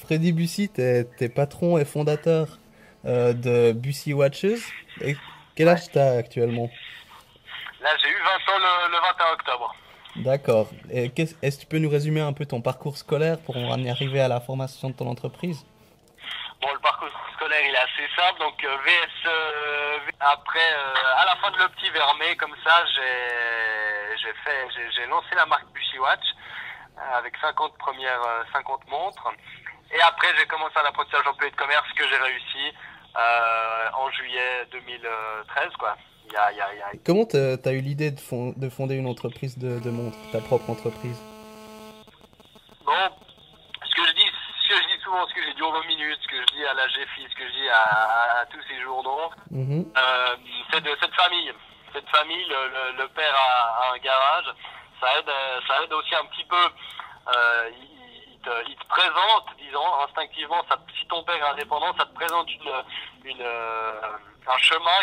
Freddy Bussy, t'es patron et fondateur de Bussy Watches. Et quel Ouais. âge t'as actuellement? Là, j'ai eu 20 ans le 21 octobre. D'accord. Et est-ce que tu peux nous résumer un peu ton parcours scolaire pour en arriver à la formation de ton entreprise? Bon, le parcours scolaire, il est assez simple. Donc, après, à la fin de l'opti vers mai, comme ça, j'ai lancé la marque Bussy Watch avec 50 premières, 50 montres. Et après, j'ai commencé un apprentissage employé de commerce que j'ai réussi en juillet 2013, quoi. Il y a Comment t'as eu l'idée de fonder une entreprise de montres, ta propre entreprise? Bon, ce que je dis souvent, ce que j'ai dit au 20 minutes, ce que je dis à la GFI, ce que je dis à tous ces journaux, Mhm. c'est de cette famille. Cette famille, le père a un garage, ça aide aussi un petit peu. Il te présente, disons, instinctivement, si ton père est indépendant, ça te présente un chemin.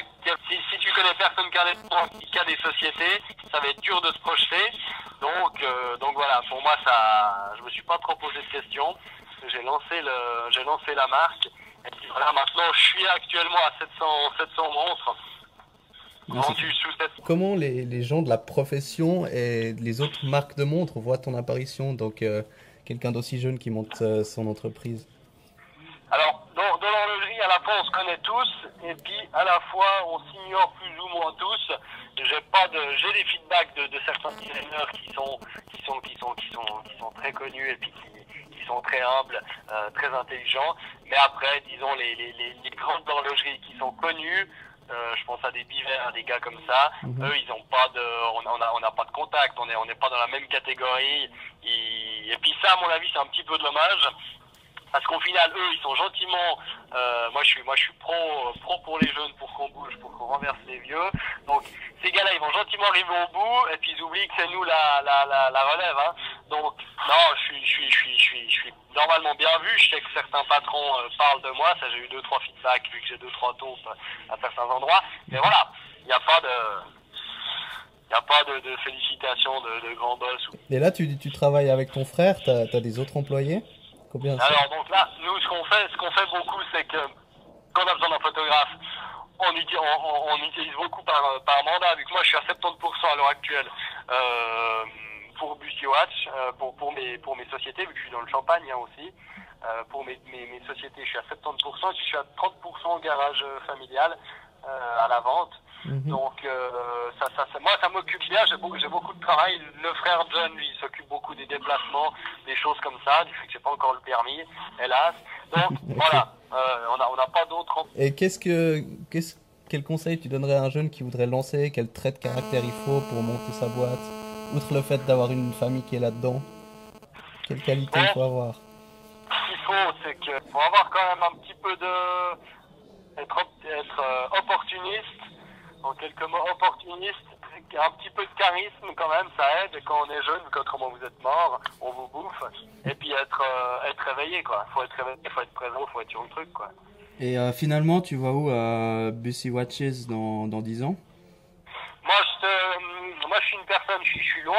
Si tu connais personne qui a des sociétés, ça va être dur de se projeter. Donc voilà, pour moi, je me suis pas trop posé de questions. J'ai lancé la marque. Et puis voilà, maintenant, je suis actuellement à 700 monstres Mais c'est vendus sous cette. comment les gens de la profession et les autres marques de montres voient ton apparition, donc quelqu'un d'aussi jeune qui monte son entreprise. Alors, dans l'horlogerie, à la fois, on se connaît tous, et puis à la fois, on s'ignore plus ou moins tous. J'ai des feedbacks de certains designers qui sont très connus et puis qui sont très humbles, très intelligents. Mais après, disons, les grandes horlogeries qui sont connues, je pense à des Biver, à des gars comme ça. Mhm. Eux, ils ont pas de, on n'a pas de contact. On n'est pas dans la même catégorie. Et puis ça, à mon avis, c'est un petit peu dommage. Parce qu'au final, eux, ils sont gentiment. Moi, je suis pro pour les jeunes, pour qu'on bouge, pour qu'on renverse les vieux. Donc, ces gars-là, ils vont gentiment arriver au bout, et puis ils oublient que c'est nous la relève. Hein. Donc, non, je suis normalement bien vu. Je sais que certains patrons parlent de moi. Ça, j'ai eu deux trois feedbacks vu que j'ai deux trois taupes à certains endroits. Mais voilà, il n'y a pas de, il y a pas de félicitations de grands boss. Et là, tu travailles avec ton frère, t'as des autres employés? Combien ça? Alors donc là, nous ce qu'on fait beaucoup, c'est que quand on a besoin d'un photographe, on utilise beaucoup par mandat. Vu que moi je suis à 70% à l'heure actuelle pour Bussy Watch, pour mes sociétés, vu que je suis dans le Champagne hein, aussi. Pour mes sociétés, je suis à 70%, je suis à 30% au garage familial à la vente. Mhm. Donc moi ça m'occupe bien, j'ai beaucoup de travail. Le frère John lui il s'occupe beaucoup des déplacements, des choses comme ça, du fait que j'ai pas encore le permis, hélas. Donc Ok. voilà, on n'a pas d'autres. Et quel conseil tu donnerais à un jeune qui voudrait lancer? Quel trait de caractère il faut pour monter sa boîte? Outre le fait d'avoir une famille qui est là-dedans, quelle qualité il Bon, faut avoir? ce qu'il faut, c'est que faut avoir quand même un petit peu être opportuniste, en quelques mots opportuniste, un petit peu de charisme quand même, ça aide. Et quand on est jeune, vu qu'autrement vous êtes mort, on vous bouffe. Et puis être réveillé quoi. Faut être réveillé, faut être présent, faut être sur le truc quoi. Et finalement, tu vois où Bussy Watches dans 10 ans? Moi, je suis une personne, je suis loin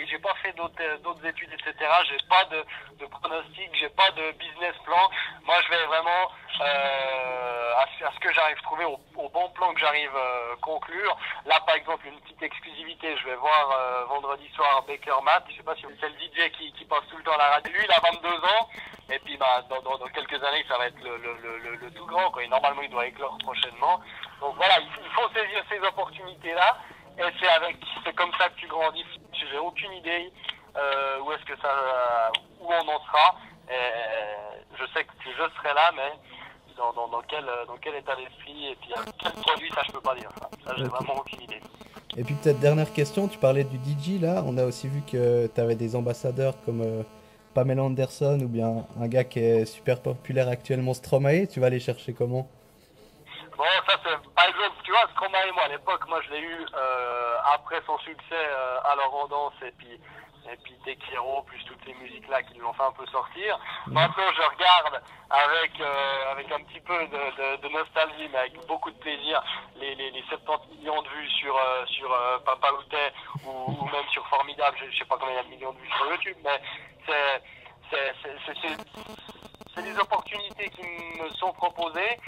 j'ai pas fait d'autres études, etc. J'ai pas de pronostic, j'ai pas de business plan. Moi, je vais vraiment à ce que j'arrive à trouver au bon plan que j'arrive conclure. Là, par exemple, une petite exclusivité, je vais voir vendredi soir Baker Matt. Je sais pas si c'est le DJ qui passe tout le temps à la radio. Lui, il a 22 ans. Et puis, bah, dans quelques années, ça va être le tout grand. Quoi. Et normalement, il doit éclore prochainement. Donc voilà, il faut saisir ces opportunités-là. Et c'est comme ça que tu grandis. J'ai aucune idée où on en sera. Et je sais que je serai là, mais dans quel état d'esprit et puis quel produit, ça je peux pas dire. Ça j'ai Ok. vraiment aucune idée. Et puis peut-être dernière question, tu parlais du DJ là, on a aussi vu que tu avais des ambassadeurs comme Pamela Anderson ou bien un gars qui est super populaire actuellement, Stromae, tu vas aller chercher comment? Bon, ça c'est, par exemple, tu vois, Stromae, moi à l'époque, moi je l'ai eu après son succès à leur Rendance et puis Tequiro, plus toutes ces musiques-là qui l'ont fait un peu sortir. Mhm. Maintenant, je regarde avec un petit peu de nostalgie, mais avec beaucoup de plaisir, les 70 millions de vues sur Papa Outé ou même sur Formidable. Je sais pas combien il y a de millions de vues sur YouTube, mais c'est c'est des opportunités qui me sont proposées.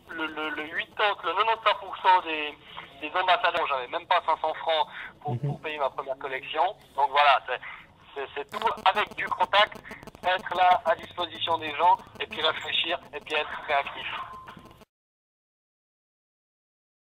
Le 95% des ambassadeurs, j'avais même pas 500 francs pour payer ma première collection. Donc voilà, c'est tout avec du contact, être là à disposition des gens et puis réfléchir et puis être réactif.